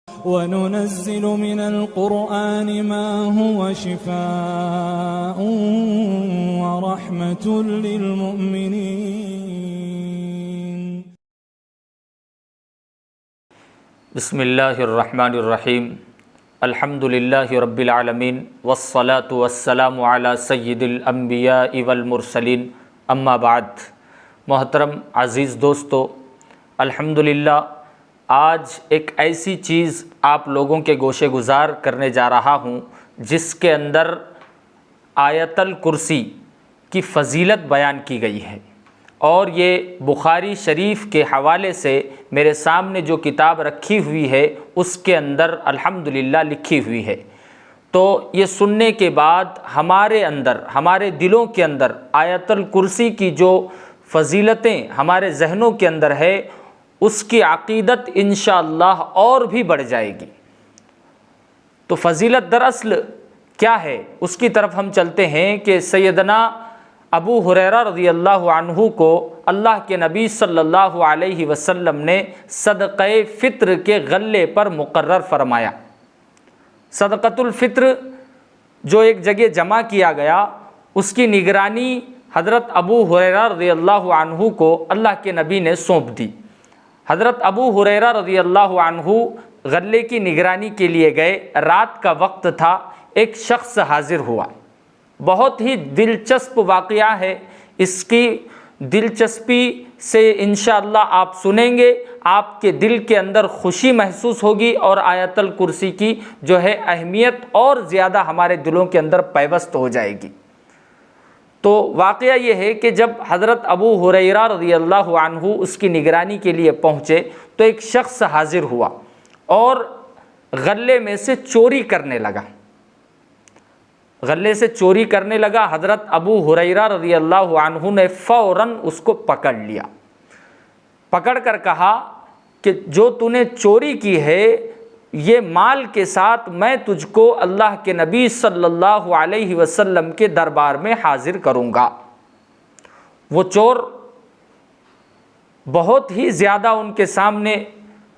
وَنُنَزِّلُ مِنَ الْقُرْآنِ مَا هُوَ شِفَاءٌ وَرَحْمَةٌ لِلْمُؤْمِنِينَ. بسم اللہ الرحمن الرحیم. الحمد للہ رب العالمین والصلاة والسلام علی سید الانبیاء والمرسلین. اما بعد. محترم عزیز دوستو، الحمدللہ آج ایک ایسی چیز آپ لوگوں کے گوشے گزار کرنے جا رہا ہوں جس کے اندر آیت الکرسی کی فضیلت بیان کی گئی ہے، اور یہ بخاری شریف کے حوالے سے میرے سامنے جو کتاب رکھی ہوئی ہے اس کے اندر الحمدللہ لکھی ہوئی ہے. تو یہ سننے کے بعد ہمارے اندر، ہمارے دلوں کے اندر آیت الکرسی کی جو فضیلتیں ہمارے ذہنوں کے اندر ہے، اس کی عقیدت انشاءاللہ اور بھی بڑھ جائے گی. تو فضیلت دراصل کیا ہے اس کی طرف ہم چلتے ہیں کہ سیدنا ابو ہریرہ رضی اللہ عنہ کو اللہ کے نبی صلی اللہ علیہ وسلم نے صدقہ فطر کے غلے پر مقرر فرمایا. صدقۃ الفطر جو ایک جگہ جمع کیا گیا، اس کی نگرانی حضرت ابو ہریرہ رضی اللہ عنہ کو اللہ کے نبی نے سونپ دی. حضرت ابو ہریرہ رضی اللہ عنہ غلے کی نگرانی کے لیے گئے. رات کا وقت تھا. ایک شخص حاضر ہوا. بہت ہی دلچسپ واقعہ ہے. اس کی دلچسپی سے انشاءاللہ آپ سنیں گے، آپ کے دل کے اندر خوشی محسوس ہوگی، اور آیت الکرسی کی جو ہے اہمیت اور زیادہ ہمارے دلوں کے اندر پیوست ہو جائے گی. تو واقعہ یہ ہے کہ جب حضرت ابو ہریرہ رضی اللہ عنہ اس کی نگرانی کے لیے پہنچے تو ایک شخص حاضر ہوا اور غلے میں سے چوری کرنے لگا. غلے سے چوری کرنے لگا. حضرت ابو ہریرہ رضی اللہ عنہ نے فوراً اس کو پکڑ لیا. پکڑ کر کہا کہ جو تو نے چوری کی ہے، یہ مال کے ساتھ میں تجھ کو اللہ کے نبی صلی اللہ علیہ وسلم کے دربار میں حاضر کروں گا. وہ چور بہت ہی زیادہ ان کے سامنے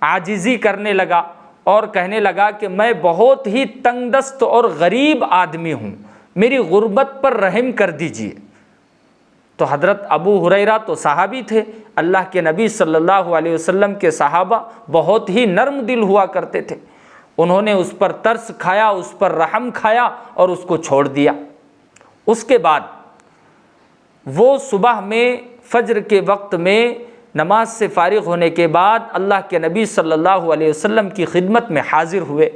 عاجزی کرنے لگا اور کہنے لگا کہ میں بہت ہی تنگ دست اور غریب آدمی ہوں، میری غربت پر رحم کر دیجیے. تو حضرت ابو ہریرہ تو صحابی تھے. اللہ کے نبی صلی اللہ علیہ وسلم کے صحابہ بہت ہی نرم دل ہوا کرتے تھے. انہوں نے اس پر ترس کھایا، اس پر رحم کھایا اور اس کو چھوڑ دیا. اس کے بعد وہ صبح میں فجر کے وقت میں نماز سے فارغ ہونے کے بعد اللہ کے نبی صلی اللہ علیہ وسلم کی خدمت میں حاضر ہوئے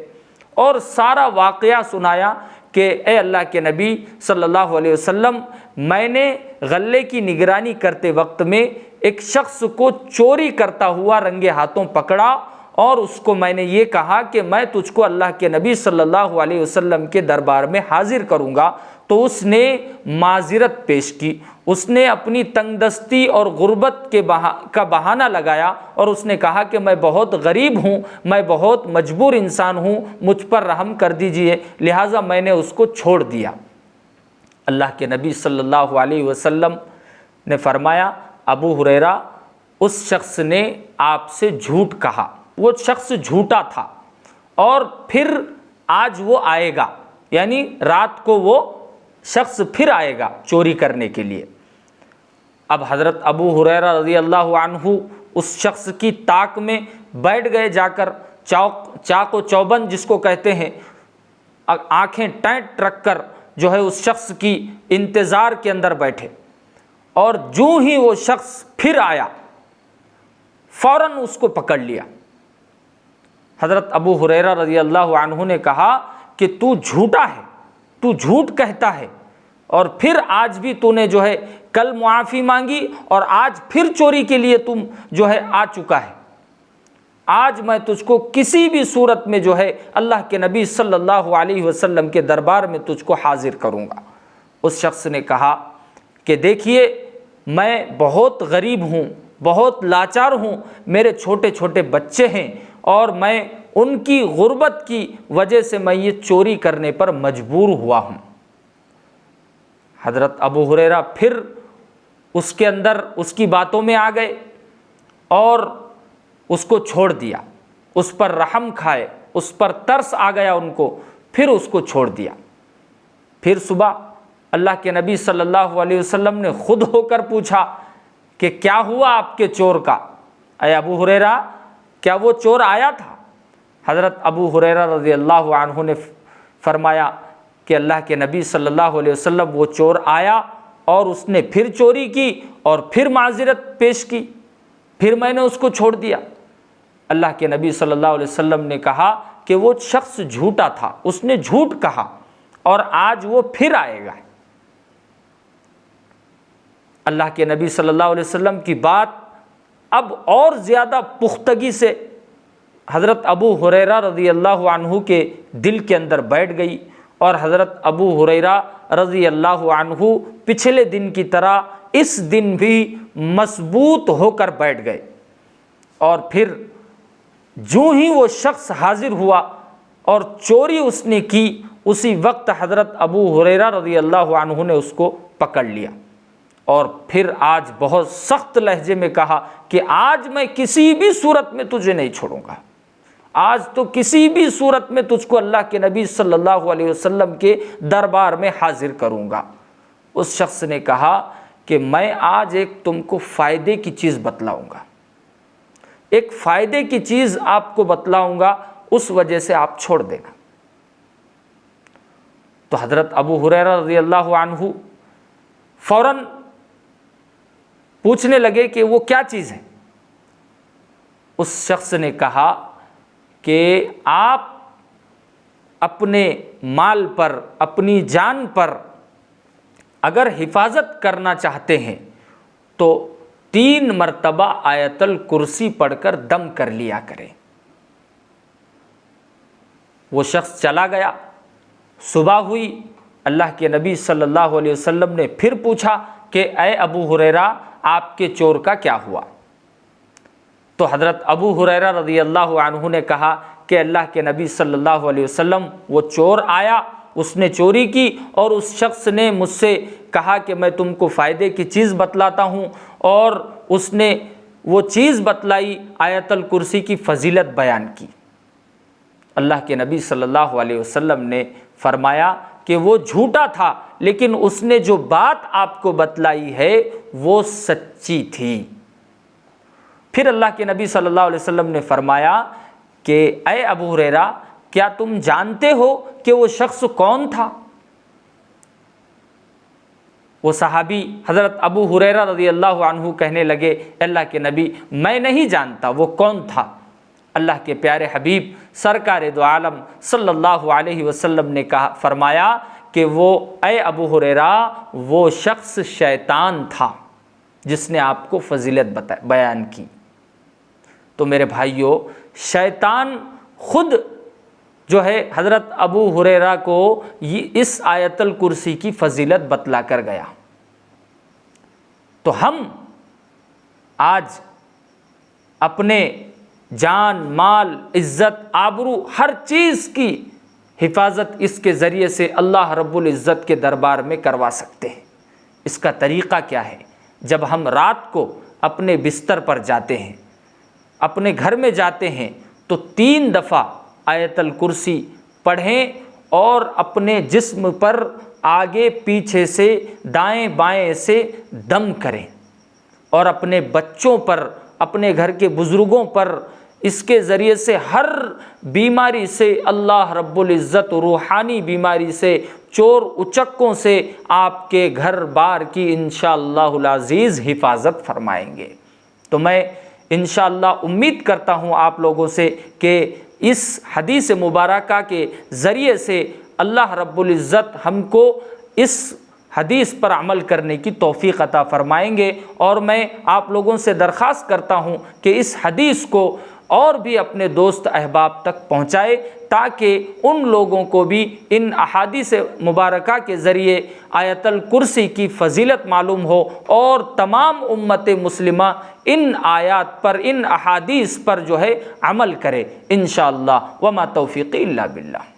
اور سارا واقعہ سنایا کہ اے اللہ کے نبی صلی اللہ علیہ وسلم، میں نے غلے کی نگرانی کرتے وقت میں ایک شخص کو چوری کرتا ہوا رنگے ہاتھوں پکڑا، اور اس کو میں نے یہ کہا کہ میں تجھ کو اللہ کے نبی صلی اللہ علیہ وسلم کے دربار میں حاضر کروں گا. تو اس نے معذرت پیش کی. اس نے اپنی تنگ دستی اور غربت کا بہانہ لگایا اور اس نے کہا کہ میں بہت غریب ہوں، میں بہت مجبور انسان ہوں، مجھ پر رحم کر دیجئے، لہٰذا میں نے اس کو چھوڑ دیا. اللہ کے نبی صلی اللہ علیہ وسلم نے فرمایا، ابو ہریرہ، اس شخص نے آپ سے جھوٹ کہا. وہ شخص جھوٹا تھا، اور پھر آج وہ آئے گا، یعنی رات کو وہ شخص پھر آئے گا چوری کرنے کے لیے. اب حضرت ابو ہریرہ رضی اللہ عنہ اس شخص کی طاق میں بیٹھ گئے. جا کر چاق و چوبند جس کو کہتے ہیں، آنکھیں ٹینٹ رکھ کر جو ہے اس شخص کی انتظار کے اندر بیٹھے. اور جو ہی وہ شخص پھر آیا فوراً اس کو پکڑ لیا. حضرت ابو ہریرہ رضی اللہ عنہ نے کہا کہ تو جھوٹا ہے، تو جھوٹ کہتا ہے، اور پھر آج بھی تو نے جو ہے کل معافی مانگی اور آج پھر چوری کے لیے تم جو ہے آ چکا ہے. آج میں تجھ کو کسی بھی صورت میں جو ہے اللہ کے نبی صلی اللہ علیہ وسلم کے دربار میں تجھ کو حاضر کروں گا. اس شخص نے کہا کہ دیکھیے، میں بہت غریب ہوں، بہت لاچار ہوں، میرے چھوٹے چھوٹے بچے ہیں، اور میں ان کی غربت کی وجہ سے میں یہ چوری کرنے پر مجبور ہوا ہوں. حضرت ابو ہریرہ پھر اس کے اندر اس کی باتوں میں آ گئے اور اس کو چھوڑ دیا. اس پر رحم کھائے، اس پر ترس آ گیا ان کو، پھر اس کو چھوڑ دیا۔ پھر صبح اللہ کے نبی صلی اللہ علیہ وسلم نے خود ہو کر پوچھا کہ کیا ہوا آپ کے چور کا؟ اے ابو ہریرہ، کیا وہ چور آیا تھا؟ حضرت ابو ہریرہ رضی اللہ عنہ نے فرمایا کہ اللہ کے نبی صلی اللہ علیہ وسلم وہ چور آیا اور اس نے پھر چوری کی اور پھر معذرت پیش کی، پھر میں نے اس کو چھوڑ دیا۔ اللہ کے نبی صلی اللہ علیہ وسلم نے کہا کہ وہ شخص جھوٹا تھا، اس نے جھوٹ کہا اور آج وہ پھر آئے گا۔ اللہ کے نبی صلی اللہ علیہ وسلم کی بات اب اور زیادہ پختگی سے حضرت ابو ہریرہ رضی اللہ عنہ کے دل کے اندر بیٹھ گئی، اور حضرت ابو ہریرہ رضی اللہ عنہ پچھلے دن کی طرح اس دن بھی مضبوط ہو کر بیٹھ گئے۔ اور پھر جو ہی وہ شخص حاضر ہوا اور چوری اس نے کی، اسی وقت حضرت ابو ہریرہ رضی اللہ عنہ نے اس کو پکڑ لیا، اور پھر آج بہت سخت لہجے میں کہا کہ آج میں کسی بھی صورت میں تجھے نہیں چھوڑوں گا، آج تو کسی بھی صورت میں تجھ کو اللہ کے نبی صلی اللہ علیہ وسلم کے دربار میں حاضر کروں گا۔ اس شخص نے کہا کہ میں آج ایک تم کو فائدے کی چیز بتلاؤں گا، ایک فائدے کی چیز آپ کو بتلاؤں گا، اس وجہ سے آپ چھوڑ دینا۔ تو حضرت ابو ہریرہ رضی اللہ عنہ فوراً پوچھنے لگے کہ وہ کیا چیز ہے؟ اس شخص نے کہا کہ آپ اپنے مال پر، اپنی جان پر اگر حفاظت کرنا چاہتے ہیں تو 3 مرتبہ آیت الکرسی پڑھ کر دم کر لیا کریں۔ وہ شخص چلا گیا۔ صبح ہوئی، اللہ کے نبی صلی اللہ علیہ وسلم نے پھر پوچھا کہ اے ابو ہریرہ، آپ کے چور کا کیا ہوا؟ تو حضرت ابو ہریرہ رضی اللہ عنہ نے کہا کہ اللہ کے نبی صلی اللہ علیہ وسلم، وہ چور آیا، اس نے چوری کی، اور اس شخص نے مجھ سے کہا کہ میں تم کو فائدے کی چیز بتلاتا ہوں، اور اس نے وہ چیز بتلائی، آیت الکرسی کی فضیلت بیان کی۔ اللہ کے نبی صلی اللہ علیہ وسلم نے فرمایا کہ وہ جھوٹا تھا، لیکن اس نے جو بات آپ کو بتلائی ہے وہ سچی تھی۔ پھر اللہ کے نبی صلی اللہ علیہ وسلم نے فرمایا کہ اے ابو ہریرہ، کیا تم جانتے ہو کہ وہ شخص کون تھا؟ وہ صحابی حضرت ابو ہریرہ رضی اللہ عنہ کہنے لگے، اللہ کے نبی، میں نہیں جانتا وہ کون تھا۔ اللہ کے پیارے حبیب سرکار دو عالم صلی اللہ علیہ وسلم نے فرمایا کہ وہ اے ابو ہریرہ، وہ شخص شیطان تھا جس نے آپ کو فضیلت بیان کی۔ تو میرے بھائیوں، شیطان خود جو ہے حضرت ابو ہریرہ کو اس آیت الکرسی کی فضیلت بتلا کر گیا۔ تو ہم آج اپنے جان، مال، عزت، آبرو، ہر چیز کی حفاظت اس کے ذریعے سے اللہ رب العزت کے دربار میں کروا سکتے ہیں۔ اس کا طریقہ کیا ہے؟ جب ہم رات کو اپنے بستر پر جاتے ہیں، اپنے گھر میں جاتے ہیں، تو 3 دفعہ آیت الکرسی پڑھیں اور اپنے جسم پر آگے پیچھے سے، دائیں بائیں سے دم کریں، اور اپنے بچوں پر، اپنے گھر کے بزرگوں پر اس کے ذریعے سے ہر بیماری سے اللہ رب العزت، روحانی بیماری سے، چور اچکوں سے آپ کے گھر بار کی انشاءاللہ العزیز حفاظت فرمائیں گے۔ تو میں انشاءاللہ امید کرتا ہوں آپ لوگوں سے کہ اس حدیث مبارکہ کے ذریعے سے اللہ رب العزت ہم کو اس حدیث پر عمل کرنے کی توفیق عطا فرمائیں گے، اور میں آپ لوگوں سے درخواست کرتا ہوں کہ اس حدیث کو اور بھی اپنے دوست احباب تک پہنچائے، تاکہ ان لوگوں کو بھی ان احادیث مبارکہ کے ذریعے آیت الکرسی کی فضیلت معلوم ہو، اور تمام امت مسلمہ ان آیات پر، ان احادیث پر جو ہے عمل کرے انشاءاللہ۔ وما توفیقی الا باللہ۔